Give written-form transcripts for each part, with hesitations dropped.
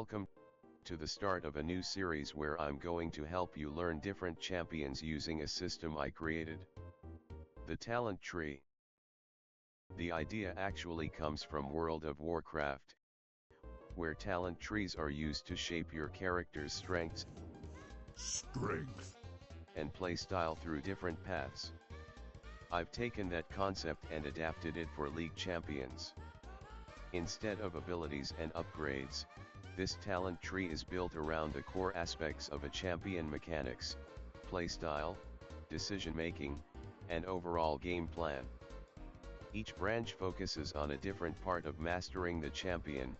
Welcome to the start of a new series where I'm going to help you learn different champions using a system I created. The Talent Tree. The idea actually comes from World of Warcraft, where talent trees are used to shape your character's strengths and playstyle through different paths. I've taken that concept and adapted it for League champions. Instead of abilities and upgrades, this talent tree is built around the core aspects of a champion: mechanics, playstyle, decision making, and overall game plan. Each branch focuses on a different part of mastering the champion,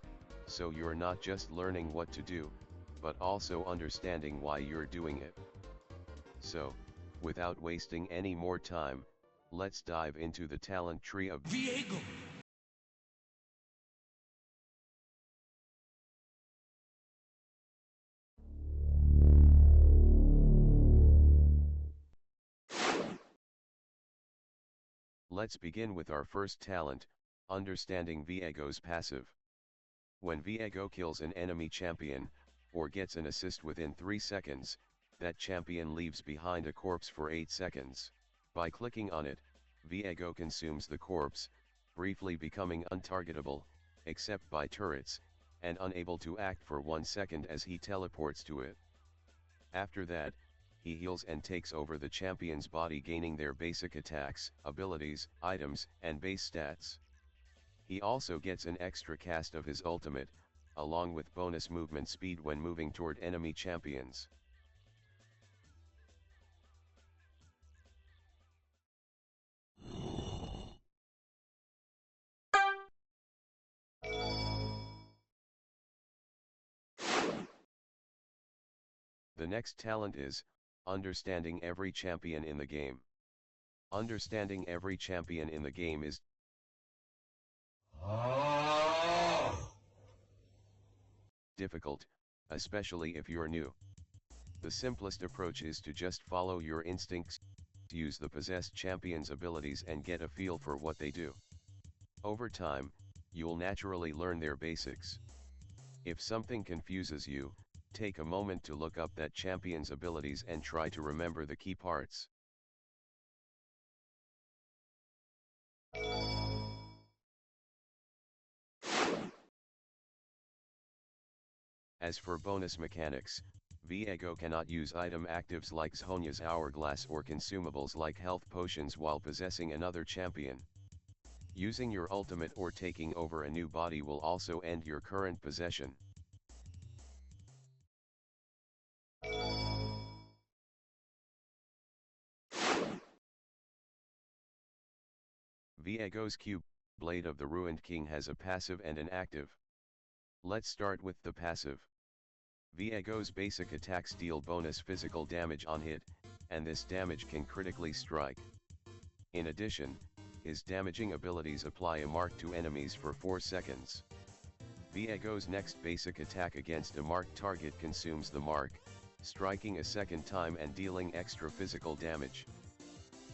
so you're not just learning what to do, but also understanding why you're doing it. So, without wasting any more time, let's dive into the talent tree of Viego. Let's begin with our first talent, understanding Viego's passive. When Viego kills an enemy champion, or gets an assist within 3 seconds, that champion leaves behind a corpse for 8 seconds. By clicking on it, Viego consumes the corpse, briefly becoming untargetable, except by turrets, and unable to act for 1 second as he teleports to it. After that, he heals and takes over the champion's body, gaining their basic attacks, abilities, items, and base stats. He also gets an extra cast of his ultimate, along with bonus movement speed when moving toward enemy champions. The next talent is understanding every champion in the game. Understanding every champion in the game is difficult, especially if you're new. The simplest approach is to just follow your instincts, use the possessed champion's abilities and get a feel for what they do. Over time, you'll naturally learn their basics. If something confuses you, take a moment to look up that champion's abilities and try to remember the key parts. As for bonus mechanics, Viego cannot use item actives like Zhonya's Hourglass or consumables like health potions while possessing another champion. Using your ultimate or taking over a new body will also end your current possession. Viego's Cube Blade of the Ruined King has a passive and an active. Let's start with the passive. Viego's basic attacks deal bonus physical damage on hit, and this damage can critically strike. In addition, his damaging abilities apply a mark to enemies for 4 seconds. Viego's next basic attack against a marked target consumes the mark, striking a second time and dealing extra physical damage.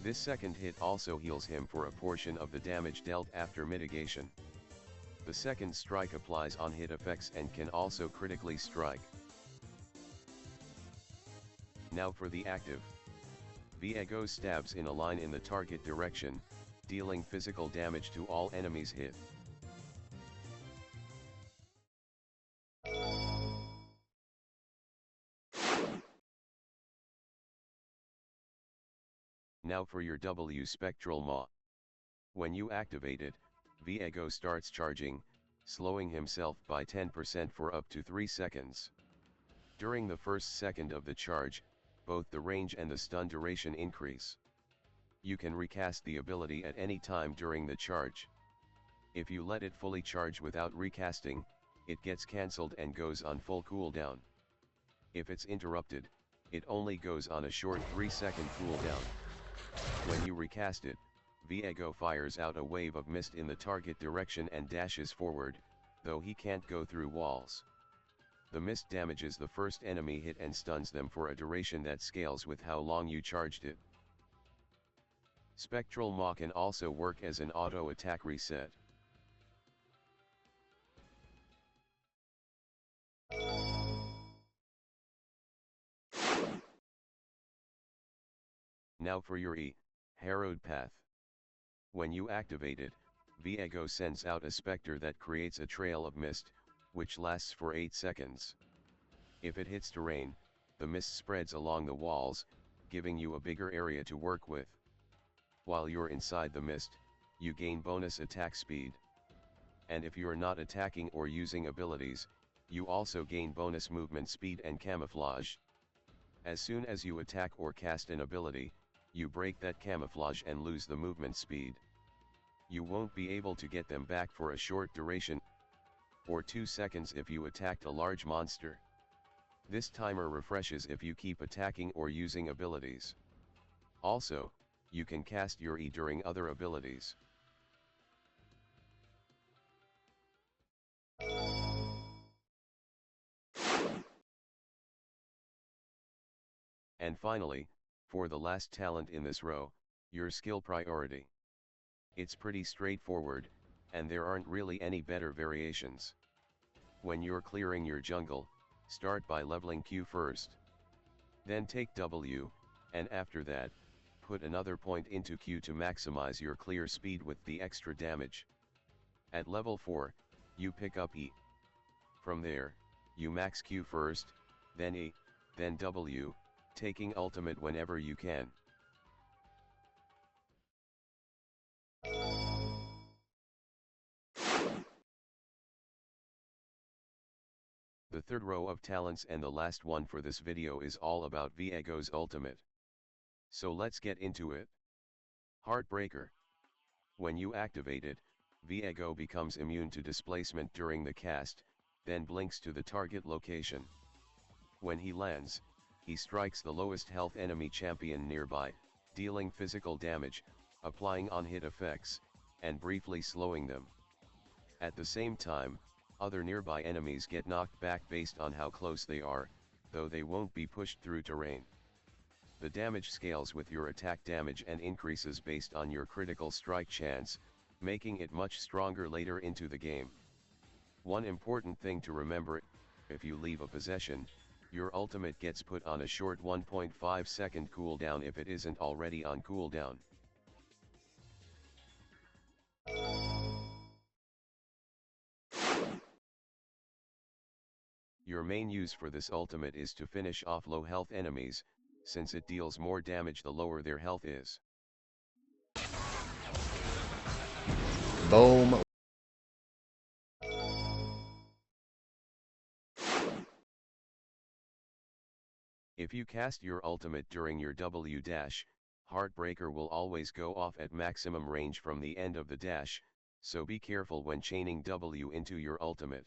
This second hit also heals him for a portion of the damage dealt after mitigation. The second strike applies on hit effects and can also critically strike. Now for the active. Viego stabs in a line in the target direction, dealing physical damage to all enemies hit. Now for your W Spectral Maw. When you activate it, Viego starts charging, slowing himself by 10% for up to 3 seconds. During the first second of the charge, both the range and the stun duration increase. You can recast the ability at any time during the charge. If you let it fully charge without recasting, it gets cancelled and goes on full cooldown. If it's interrupted, it only goes on a short 3-second cooldown. When you recast it, Viego fires out a wave of mist in the target direction and dashes forward, though he can't go through walls. The mist damages the first enemy hit and stuns them for a duration that scales with how long you charged it. Spectral Maw can also work as an auto attack reset. Now for your E, Harrowed Path. When you activate it, Viego sends out a spectre that creates a trail of mist, which lasts for 8 seconds. If it hits terrain, the mist spreads along the walls, giving you a bigger area to work with. While you're inside the mist, you gain bonus attack speed. And if you're not attacking or using abilities, you also gain bonus movement speed and camouflage. As soon as you attack or cast an ability, you break that camouflage and lose the movement speed. You won't be able to get them back for a short duration, or 2 seconds if you attacked a large monster. This timer refreshes if you keep attacking or using abilities. Also, you can cast your E during other abilities. And finally, for the last talent in this row, your skill priority. It's pretty straightforward, and there aren't really any better variations. When you're clearing your jungle, start by leveling Q first. Then take W, and after that, put another point into Q to maximize your clear speed with the extra damage. At level 4, you pick up E. From there, you max Q first, then E, then W, taking ultimate whenever you can. The third row of talents and the last one for this video is all about Viego's ultimate. So let's get into it. Heartbreaker. When you activate it, Viego becomes immune to displacement during the cast, then blinks to the target location. When he lands, he strikes the lowest health enemy champion nearby, dealing physical damage, applying on-hit effects, and briefly slowing them. At the same time, other nearby enemies get knocked back based on how close they are, though they won't be pushed through terrain. The damage scales with your attack damage and increases based on your critical strike chance, making it much stronger later into the game. One important thing to remember, if you leave a possession, your ultimate gets put on a short 1.5 second cooldown if it isn't already on cooldown. Your main use for this ultimate is to finish off low health enemies, since it deals more damage the lower their health is. Boom. If you cast your ultimate during your W dash, Heartbreaker will always go off at maximum range from the end of the dash, so be careful when chaining W into your ultimate.